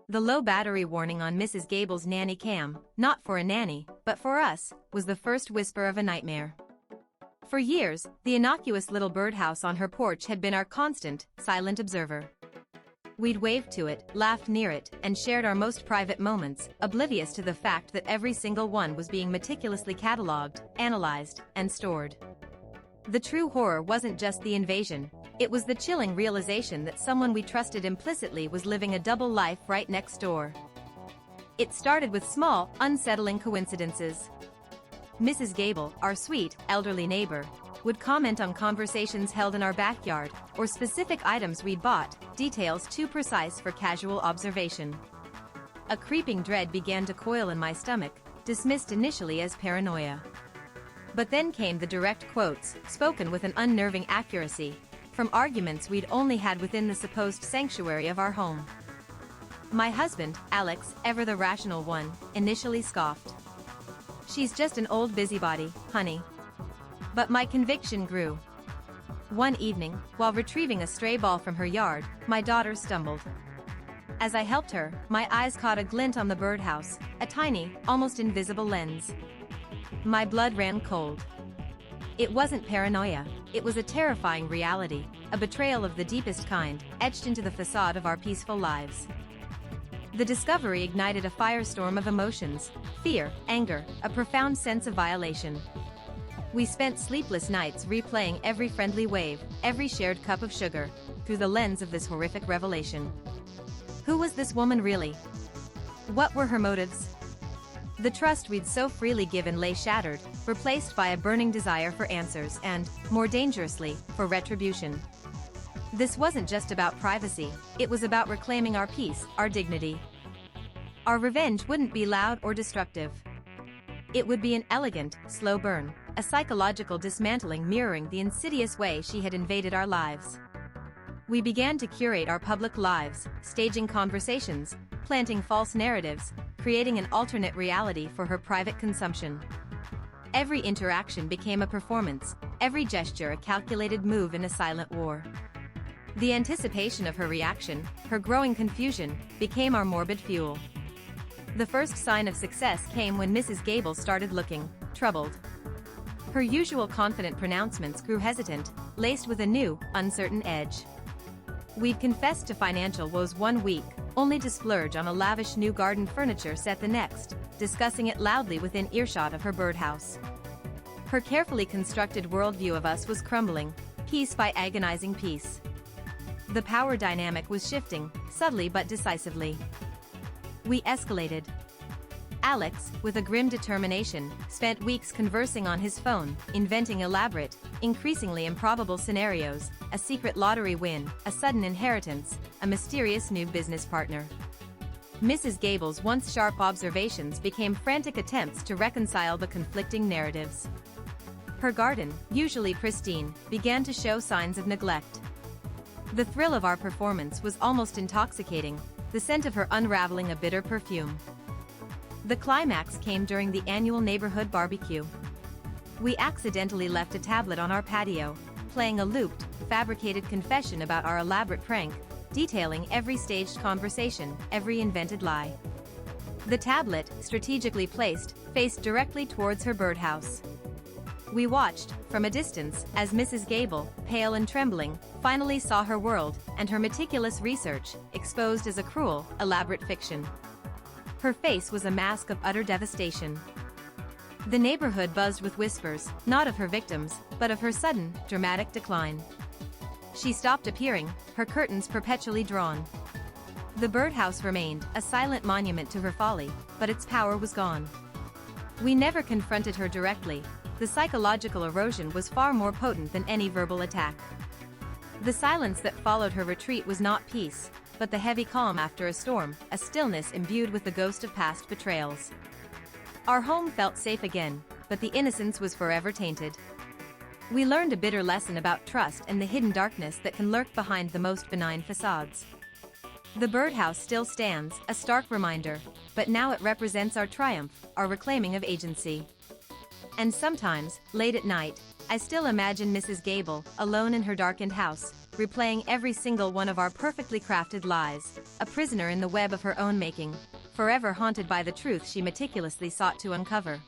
The low battery warning on Mrs. Gable's nanny cam, not for a nanny, but for us, was the first whisper of a nightmare. For years, the innocuous little birdhouse on her porch had been our constant, silent observer. We'd waved to it, laughed near it, and shared our most private moments, oblivious to the fact that every single one was being meticulously catalogued, analyzed, and stored. The true horror wasn't just the invasion, it was the chilling realization that someone we trusted implicitly was living a double life right next door. It started with small, unsettling coincidences. Mrs. Gable, our sweet, elderly neighbor, would comment on conversations held in our backyard, or specific items we'd bought, details too precise for casual observation. A creeping dread began to coil in my stomach, dismissed initially as paranoia. But then came the direct quotes, spoken with an unnerving accuracy, from arguments we'd only had within the supposed sanctuary of our home. My husband, Alex, ever the rational one, initially scoffed. "She's just an old busybody, honey." But my conviction grew. One evening, while retrieving a stray ball from her yard, my daughter stumbled. As I helped her, my eyes caught a glint on the birdhouse, a tiny, almost invisible lens. My blood ran cold. It wasn't paranoia, it was a terrifying reality, a betrayal of the deepest kind, etched into the facade of our peaceful lives. The discovery ignited a firestorm of emotions, fear, anger, a profound sense of violation. We spent sleepless nights replaying every friendly wave, every shared cup of sugar, through the lens of this horrific revelation. Who was this woman really? What were her motives? The trust we'd so freely given lay shattered, replaced by a burning desire for answers and, more dangerously, for retribution. This wasn't just about privacy, it was about reclaiming our peace, our dignity. Our revenge wouldn't be loud or destructive. It would be an elegant, slow burn, a psychological dismantling mirroring the insidious way she had invaded our lives. We began to curate our public lives, staging conversations, planting false narratives, creating an alternate reality for her private consumption. Every interaction became a performance, every gesture a calculated move in a silent war. The anticipation of her reaction, her growing confusion, became our morbid fuel. The first sign of success came when Mrs. Gable started looking troubled. Her usual confident pronouncements grew hesitant, laced with a new, uncertain edge. We'd confessed to financial woes one week, only to splurge on a lavish new garden furniture set the next, discussing it loudly within earshot of her birdhouse. Her carefully constructed worldview of us was crumbling, piece by agonizing piece. The power dynamic was shifting, subtly but decisively. We escalated. Alex, with a grim determination, spent weeks conversing on his phone, inventing elaborate, increasingly improbable scenarios, a secret lottery win, a sudden inheritance, a mysterious new business partner. Mrs. Gable's once sharp observations became frantic attempts to reconcile the conflicting narratives. Her garden, usually pristine, began to show signs of neglect. The thrill of our performance was almost intoxicating, the scent of her unraveling a bitter perfume. The climax came during the annual neighborhood barbecue. We accidentally left a tablet on our patio, playing a looped, fabricated confession about our elaborate prank, detailing every staged conversation, every invented lie. The tablet, strategically placed, faced directly towards her birdhouse. We watched, from a distance, as Mrs. Gable, pale and trembling, finally saw her world, and her meticulous research, exposed as a cruel, elaborate fiction. Her face was a mask of utter devastation. The neighborhood buzzed with whispers, not of her victims, but of her sudden, dramatic decline. She stopped appearing, her curtains perpetually drawn. The birdhouse remained, a silent monument to her folly, but its power was gone. We never confronted her directly. The psychological erosion was far more potent than any verbal attack. The silence that followed her retreat was not peace, but the heavy calm after a storm, a stillness imbued with the ghost of past betrayals. Our home felt safe again, but the innocence was forever tainted. We learned a bitter lesson about trust and the hidden darkness that can lurk behind the most benign facades. The birdhouse still stands, a stark reminder, but now it represents our triumph, our reclaiming of agency. And sometimes, late at night, I still imagine Mrs. Gable, alone in her darkened house, replaying every single one of our perfectly crafted lies, a prisoner in the web of her own making, forever haunted by the truth she meticulously sought to uncover.